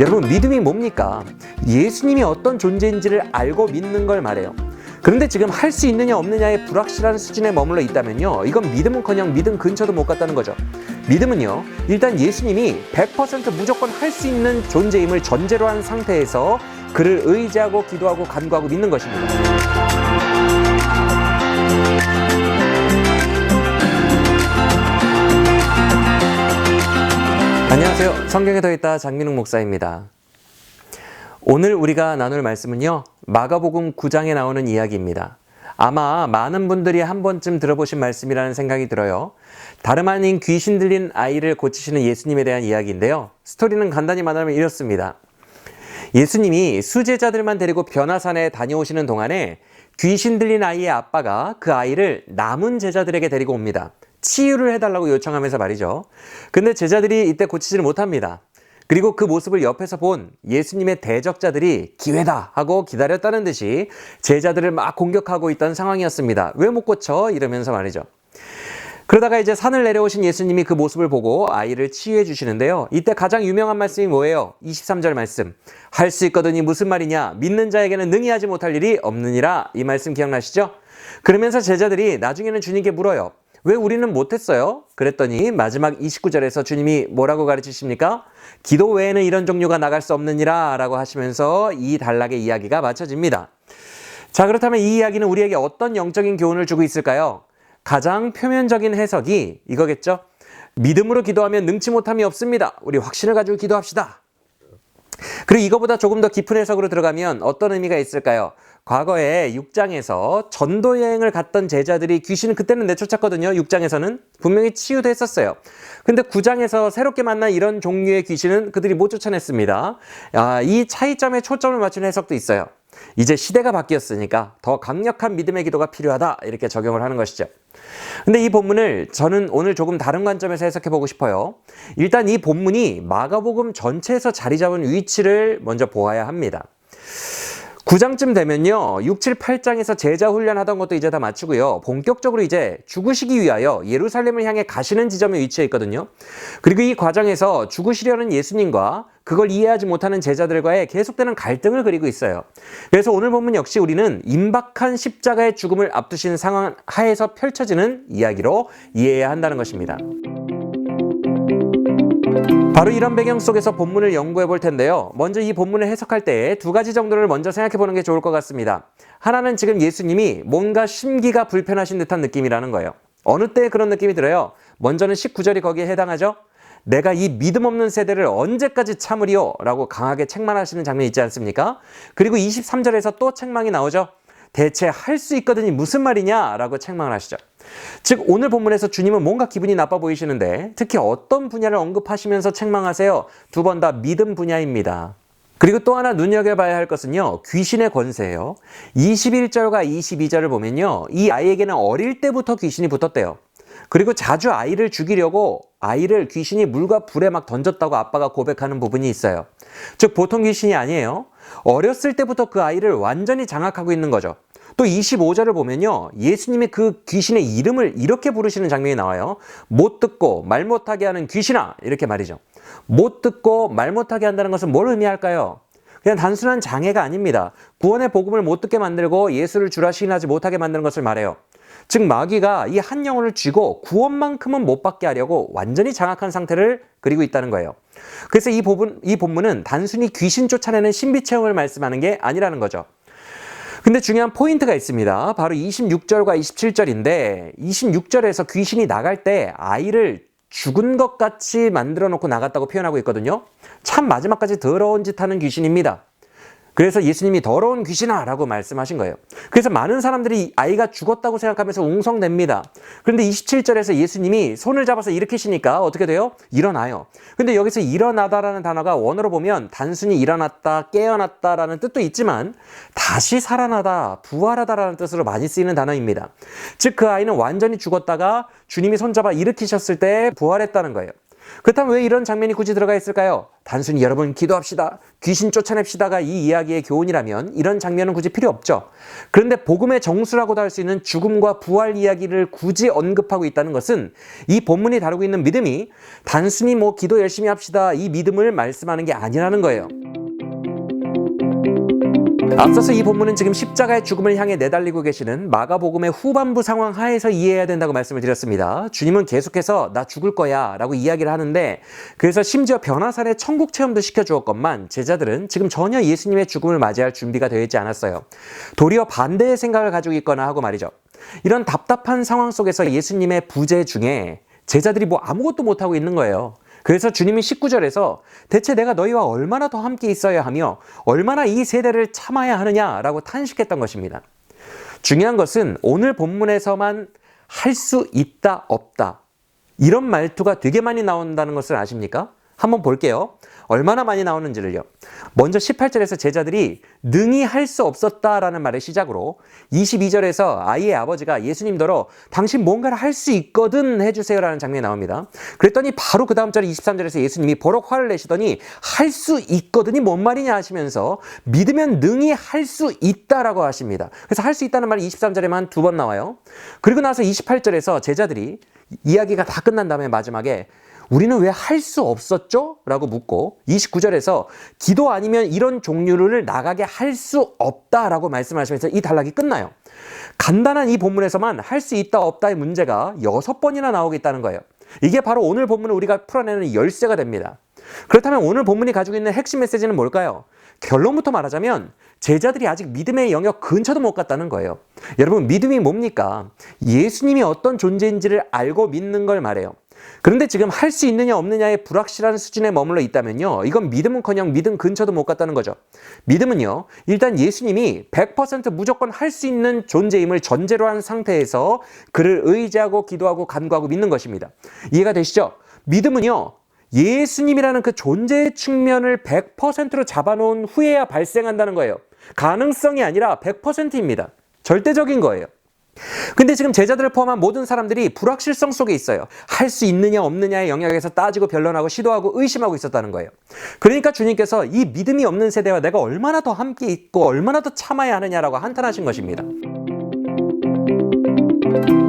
여러분, 믿음이 뭡니까? 예수님이 어떤 존재인지를 알고 믿는 걸 말해요. 그런데 지금 할 수 있느냐 없느냐의 불확실한 수준에 머물러 있다면요, 이건 믿음은커녕 믿음 근처도 못 갔다는 거죠. 믿음은요, 일단 예수님이 100% 무조건 할 수 있는 존재임을 전제로 한 상태에서 그를 의지하고 기도하고 간구하고 믿는 것입니다. 안녕하세요. 성경에 더있다 장민욱 목사입니다. 오늘 우리가 나눌 말씀은요, 마가복음 9장에 나오는 이야기입니다. 아마 많은 분들이 한 번쯤 들어보신 말씀이라는 생각이 들어요. 다름 아닌 귀신 들린 아이를 고치시는 예수님에 대한 이야기인데요. 스토리는 간단히 말하면 이렇습니다. 예수님이 수제자들만 데리고 변화산에 다녀오시는 동안에 귀신 들린 아이의 아빠가 그 아이를 남은 제자들에게 데리고 옵니다. 치유를 해달라고 요청하면서 말이죠. 근데 제자들이 이때 고치지를 못합니다. 그리고 그 모습을 옆에서 본 예수님의 대적자들이 기회다 하고 기다렸다는 듯이 제자들을 막 공격하고 있던 상황이었습니다. 왜 못 고쳐? 이러면서 말이죠. 그러다가 이제 산을 내려오신 예수님이 그 모습을 보고 아이를 치유해 주시는데요. 이때 가장 유명한 말씀이 뭐예요? 23절 말씀. 할 수 있거든이 무슨 말이냐? 믿는 자에게는 능히 하지 못할 일이 없느니라. 이 말씀 기억나시죠? 그러면서 제자들이 나중에는 주님께 물어요. 왜 우리는 못했어요? 그랬더니 마지막 29절에서 주님이 뭐라고 가르치십니까? 기도 외에는 이런 종류가 나갈 수 없느니라 라고 하시면서 이 단락의 이야기가 마쳐집니다. 자, 그렇다면 이 이야기는 우리에게 어떤 영적인 교훈을 주고 있을까요? 가장 표면적인 해석이 이거겠죠? 믿음으로 기도하면 능치 못함이 없습니다. 우리 확신을 가지고 기도합시다. 그리고 이거보다 조금 더 깊은 해석으로 들어가면 어떤 의미가 있을까요? 과거에 6장에서 전도 여행을 갔던 제자들이 귀신을 그때는 내쫓았거든요. 6장에서는 분명히 치유도 했었어요. 근데 9장에서 새롭게 만난 이런 종류의 귀신은 그들이 못 쫓아냈습니다. 이 차이점에 초점을 맞춘 해석도 있어요. 이제 시대가 바뀌었으니까 더 강력한 믿음의 기도가 필요하다, 이렇게 적용을 하는 것이죠. 근데 이 본문을 저는 오늘 조금 다른 관점에서 해석해 보고 싶어요. 일단 이 본문이 마가복음 전체에서 자리 잡은 위치를 먼저 보아야 합니다. 9장쯤 되면요, 6, 7, 8장에서 제자 훈련하던 것도 이제 다 마치고요, 본격적으로 이제 죽으시기 위하여 예루살렘을 향해 가시는 지점에 위치해 있거든요. 그리고 이 과정에서 죽으시려는 예수님과 그걸 이해하지 못하는 제자들과의 계속되는 갈등을 그리고 있어요. 그래서 오늘 본문 역시 우리는 임박한 십자가의 죽음을 앞두신 상황 하에서 펼쳐지는 이야기로 이해해야 한다는 것입니다. 바로 이런 배경 속에서 본문을 연구해 볼 텐데요. 먼저 이 본문을 해석할 때 두 가지 정도를 먼저 생각해 보는 게 좋을 것 같습니다. 하나는 지금 예수님이 뭔가 심기가 불편하신 듯한 느낌이라는 거예요. 어느 때에 그런 느낌이 들어요? 먼저는 19절이 거기에 해당하죠? 내가 이 믿음 없는 세대를 언제까지 참으리요? 라고 강하게 책망하시는 장면이 있지 않습니까? 그리고 23절에서 또 책망이 나오죠? 대체 할 수 있거든이 무슨 말이냐? 라고 책망을 하시죠. 즉, 오늘 본문에서 주님은 뭔가 기분이 나빠 보이시는데 특히 어떤 분야를 언급하시면서 책망하세요? 두 번 다 믿음 분야입니다. 그리고 또 하나 눈여겨봐야 할 것은요, 귀신의 권세예요. 21절과 22절을 보면요, 이 아이에게는 어릴 때부터 귀신이 붙었대요. 그리고 자주 아이를 죽이려고 아이를 귀신이 물과 불에 막 던졌다고 아빠가 고백하는 부분이 있어요. 즉, 보통 귀신이 아니에요. 어렸을 때부터 그 아이를 완전히 장악하고 있는 거죠. 또 25절을 보면요, 예수님이 그 귀신의 이름을 이렇게 부르시는 장면이 나와요. 못 듣고 말 못하게 하는 귀신아, 이렇게 말이죠. 못 듣고 말 못하게 한다는 것은 뭘 의미할까요? 그냥 단순한 장애가 아닙니다. 구원의 복음을 못 듣게 만들고 예수를 주라 시인하지 못하게 만드는 것을 말해요. 즉, 마귀가 이 한 영혼을 쥐고 구원만큼은 못 받게 하려고 완전히 장악한 상태를 그리고 있다는 거예요. 그래서 이 본문은 단순히 귀신 쫓아내는 신비 체험을 말씀하는 게 아니라는 거죠. 근데 중요한 포인트가 있습니다. 바로 26절과 27절인데 26절에서 귀신이 나갈 때 아이를 죽은 것 같이 만들어 놓고 나갔다고 표현하고 있거든요. 참 마지막까지 더러운 짓 하는 귀신입니다. 그래서 예수님이 더러운 귀신아 라고 말씀하신 거예요. 그래서 많은 사람들이 아이가 죽었다고 생각하면서 웅성댑니다. 그런데 27절에서 예수님이 손을 잡아서 일으키시니까 어떻게 돼요? 일어나요. 근데 여기서 일어나다라는 단어가 원어로 보면 단순히 일어났다, 깨어났다라는 뜻도 있지만 다시 살아나다, 부활하다라는 뜻으로 많이 쓰이는 단어입니다. 즉, 그 아이는 완전히 죽었다가 주님이 손잡아 일으키셨을 때 부활했다는 거예요. 그렇다면 왜 이런 장면이 굳이 들어가 있을까요? 단순히 여러분 기도합시다, 귀신 쫓아냅시다가 이 이야기의 교훈이라면 이런 장면은 굳이 필요 없죠. 그런데 복음의 정수라고도 할 수 있는 죽음과 부활 이야기를 굳이 언급하고 있다는 것은 이 본문이 다루고 있는 믿음이 단순히 기도 열심히 합시다 이 믿음을 말씀하는 게 아니라는 거예요. 앞서서 이 본문은 지금 십자가의 죽음을 향해 내달리고 계시는 마가복음의 후반부 상황 하에서 이해해야 된다고 말씀을 드렸습니다. 주님은 계속해서 나 죽을 거야 라고 이야기를 하는데, 그래서 심지어 변화산의 천국 체험도 시켜주었건만 제자들은 지금 전혀 예수님의 죽음을 맞이할 준비가 되어 있지 않았어요. 도리어 반대의 생각을 가지고 있거나 하고 말이죠. 이런 답답한 상황 속에서 예수님의 부재 중에 제자들이 아무것도 못하고 있는 거예요. 그래서 주님이 19절에서 대체 내가 너희와 얼마나 더 함께 있어야 하며 얼마나 이 세대를 참아야 하느냐라고 탄식했던 것입니다. 중요한 것은 오늘 본문에서만 할 수 있다 없다 이런 말투가 되게 많이 나온다는 것을 아십니까? 한번 볼게요. 얼마나 많이 나오는지를요. 먼저 18절에서 제자들이 능히 할 수 없었다라는 말을 시작으로 22절에서 아이의 아버지가 예수님더러 당신 뭔가를 할 수 있거든 해주세요라는 장면이 나옵니다. 그랬더니 바로 그 다음 절에 23절에서 예수님이 버럭 화를 내시더니 할 수 있거든이 뭔 말이냐 하시면서 믿으면 능히 할 수 있다라고 하십니다. 그래서 할 수 있다는 말이 23절에만 2번 나와요. 그리고 나서 28절에서 제자들이 이야기가 다 끝난 다음에 마지막에 우리는 왜 할 수 없었죠? 라고 묻고 29절에서 기도 아니면 이런 종류를 나가게 할 수 없다라고 말씀하시면서 이 단락이 끝나요. 간단한 이 본문에서만 할 수 있다 없다의 문제가 6번이나 나오고 있다는 거예요. 이게 바로 오늘 본문을 우리가 풀어내는 열쇠가 됩니다. 그렇다면 오늘 본문이 가지고 있는 핵심 메시지는 뭘까요? 결론부터 말하자면 제자들이 아직 믿음의 영역 근처도 못 갔다는 거예요. 여러분, 믿음이 뭡니까? 예수님이 어떤 존재인지를 알고 믿는 걸 말해요. 그런데 지금 할 수 있느냐 없느냐의 불확실한 수준에 머물러 있다면요, 이건 믿음은커녕 믿음 근처도 못 갔다는 거죠. 믿음은요, 일단 예수님이 100% 무조건 할 수 있는 존재임을 전제로 한 상태에서 그를 의지하고 기도하고 간구하고 믿는 것입니다. 이해가 되시죠? 믿음은요, 예수님이라는 그 존재의 측면을 100%로 잡아놓은 후에야 발생한다는 거예요. 가능성이 아니라 100%입니다. 절대적인 거예요. 근데 지금 제자들을 포함한 모든 사람들이 불확실성 속에 있어요. 할 수 있느냐 없느냐의 영역에서 따지고 변론하고 시도하고 의심하고 있었다는 거예요. 그러니까 주님께서 이 믿음이 없는 세대와 내가 얼마나 더 함께 있고 얼마나 더 참아야 하느냐라고 한탄하신 것입니다.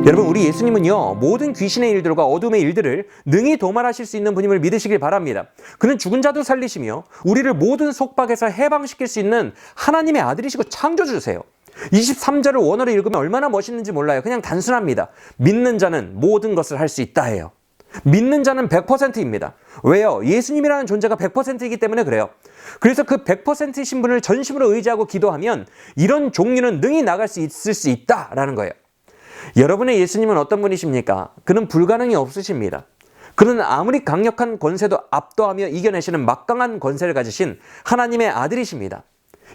여러분, 우리 예수님은요, 모든 귀신의 일들과 어둠의 일들을 능히 도말하실 수 있는 분임을 믿으시길 바랍니다. 그는 죽은 자도 살리시며 우리를 모든 속박에서 해방시킬 수 있는 하나님의 아들이시고 창조주세요. 23절을 원어로 읽으면 얼마나 멋있는지 몰라요. 그냥 단순합니다. 믿는 자는 모든 것을 할 수 있다 해요. 믿는 자는 100%입니다. 왜요? 예수님이라는 존재가 100%이기 때문에 그래요. 그래서 그 100%이신 분을 전심으로 의지하고 기도하면 이런 종류는 능히 나갈 수 있을 수 있다라는 거예요. 여러분의 예수님은 어떤 분이십니까? 그는 불가능이 없으십니다. 그는 아무리 강력한 권세도 압도하며 이겨내시는 막강한 권세를 가지신 하나님의 아들이십니다.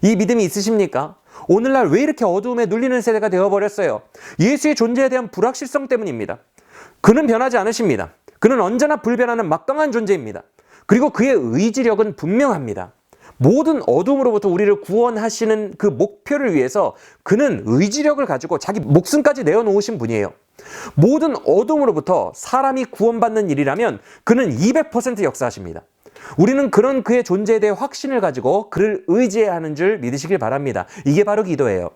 이 믿음이 있으십니까? 오늘날 왜 이렇게 어두움에 눌리는 세대가 되어버렸어요? 예수의 존재에 대한 불확실성 때문입니다. 그는 변하지 않으십니다. 그는 언제나 불변하는 막강한 존재입니다. 그리고 그의 의지력은 분명합니다. 모든 어둠으로부터 우리를 구원하시는 그 목표를 위해서 그는 의지력을 가지고 자기 목숨까지 내어놓으신 분이에요. 모든 어둠으로부터 사람이 구원받는 일이라면 그는 200% 역사하십니다. 우리는 그런 그의 존재에 대해 확신을 가지고 그를 의지해야 하는 줄 믿으시길 바랍니다. 이게 바로 기도예요.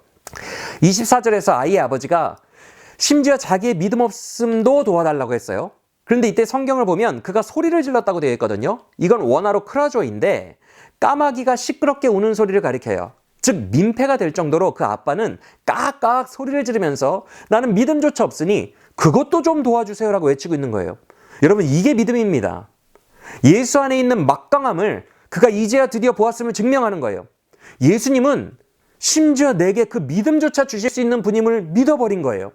24절에서 아이의 아버지가 심지어 자기의 믿음 없음도 도와달라고 했어요. 그런데 이때 성경을 보면 그가 소리를 질렀다고 되어 있거든요. 이건 원어로 크라조인데 까마귀가 시끄럽게 우는 소리를 가리켜요. 즉 민폐가 될 정도로 그 아빠는 깍깍 소리를 지르면서 나는 믿음조차 없으니 그것도 좀 도와주세요라고 외치고 있는 거예요. 여러분, 이게 믿음입니다. 예수 안에 있는 막강함을 그가 이제야 드디어 보았음을 증명하는 거예요. 예수님은 심지어 내게 그 믿음조차 주실 수 있는 분임을 믿어버린 거예요.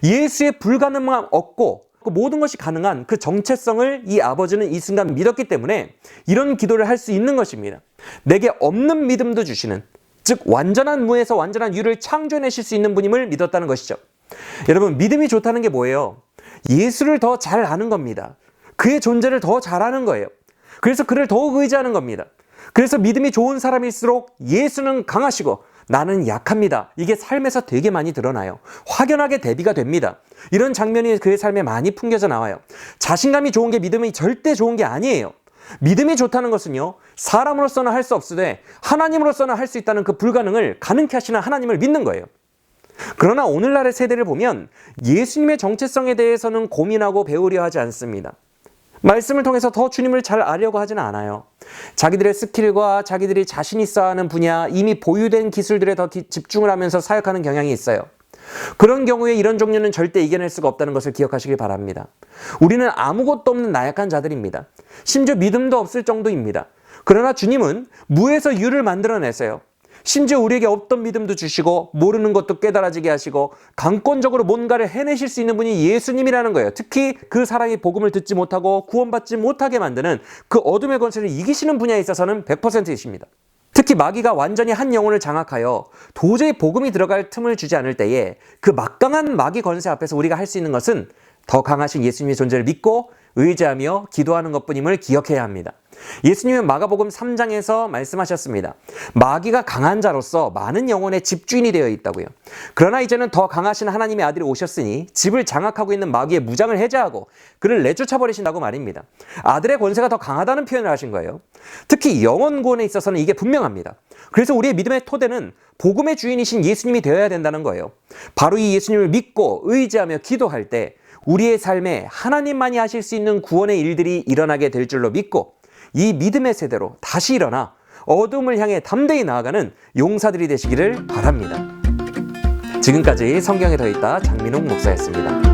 예수의 불가능함 없고 모든 것이 가능한 그 정체성을 이 아버지는 이 순간 믿었기 때문에 이런 기도를 할 수 있는 것입니다. 내게 없는 믿음도 주시는, 즉 완전한 무에서 완전한 유를 창조해내실 수 있는 분임을 믿었다는 것이죠. 여러분, 믿음이 좋다는 게 뭐예요? 예수를 더 잘 아는 겁니다. 그의 존재를 더 잘 아는 거예요. 그래서 그를 더욱 의지하는 겁니다. 그래서 믿음이 좋은 사람일수록 예수는 강하시고 나는 약합니다. 이게 삶에서 되게 많이 드러나요. 확연하게 대비가 됩니다. 이런 장면이 그의 삶에 많이 풍겨져 나와요. 자신감이 좋은 게 믿음이 절대 좋은 게 아니에요. 믿음이 좋다는 것은요, 사람으로서는 할 수 없으되 하나님으로서는 할 수 있다는 그 불가능을 가능케 하시는 하나님을 믿는 거예요. 그러나 오늘날의 세대를 보면 예수님의 정체성에 대해서는 고민하고 배우려 하지 않습니다. 말씀을 통해서 더 주님을 잘 알려고 하지는 않아요. 자기들의 스킬과 자기들이 자신 있어 하는 분야, 이미 보유된 기술들에 더 집중을 하면서 사역하는 경향이 있어요. 그런 경우에 이런 종류는 절대 이겨낼 수가 없다는 것을 기억하시길 바랍니다. 우리는 아무것도 없는 나약한 자들입니다. 심지어 믿음도 없을 정도입니다. 그러나 주님은 무에서 유를 만들어내세요. 심지어 우리에게 없던 믿음도 주시고 모르는 것도 깨달아지게 하시고 강권적으로 뭔가를 해내실 수 있는 분이 예수님이라는 거예요. 특히 그 사랑의 복음을 듣지 못하고 구원받지 못하게 만드는 그 어둠의 권세를 이기시는 분야에 있어서는 100%이십니다. 특히 마귀가 완전히 한 영혼을 장악하여 도저히 복음이 들어갈 틈을 주지 않을 때에 그 막강한 마귀 권세 앞에서 우리가 할 수 있는 것은 더 강하신 예수님의 존재를 믿고 의지하며 기도하는 것뿐임을 기억해야 합니다. 예수님은 마가복음 3장에서 말씀하셨습니다. 마귀가 강한 자로서 많은 영혼의 집주인이 되어 있다고요. 그러나 이제는 더 강하신 하나님의 아들이 오셨으니 집을 장악하고 있는 마귀의 무장을 해제하고 그를 내쫓아버리신다고 말입니다. 아들의 권세가 더 강하다는 표현을 하신 거예요. 특히 영혼 구원에 있어서는 이게 분명합니다. 그래서 우리의 믿음의 토대는 복음의 주인이신 예수님이 되어야 된다는 거예요. 바로 이 예수님을 믿고 의지하며 기도할 때 우리의 삶에 하나님만이 하실 수 있는 구원의 일들이 일어나게 될 줄로 믿고 이 믿음의 세대로 다시 일어나 어둠을 향해 담대히 나아가는 용사들이 되시기를 바랍니다. 지금까지 성경에 더있다 장민홍 목사였습니다.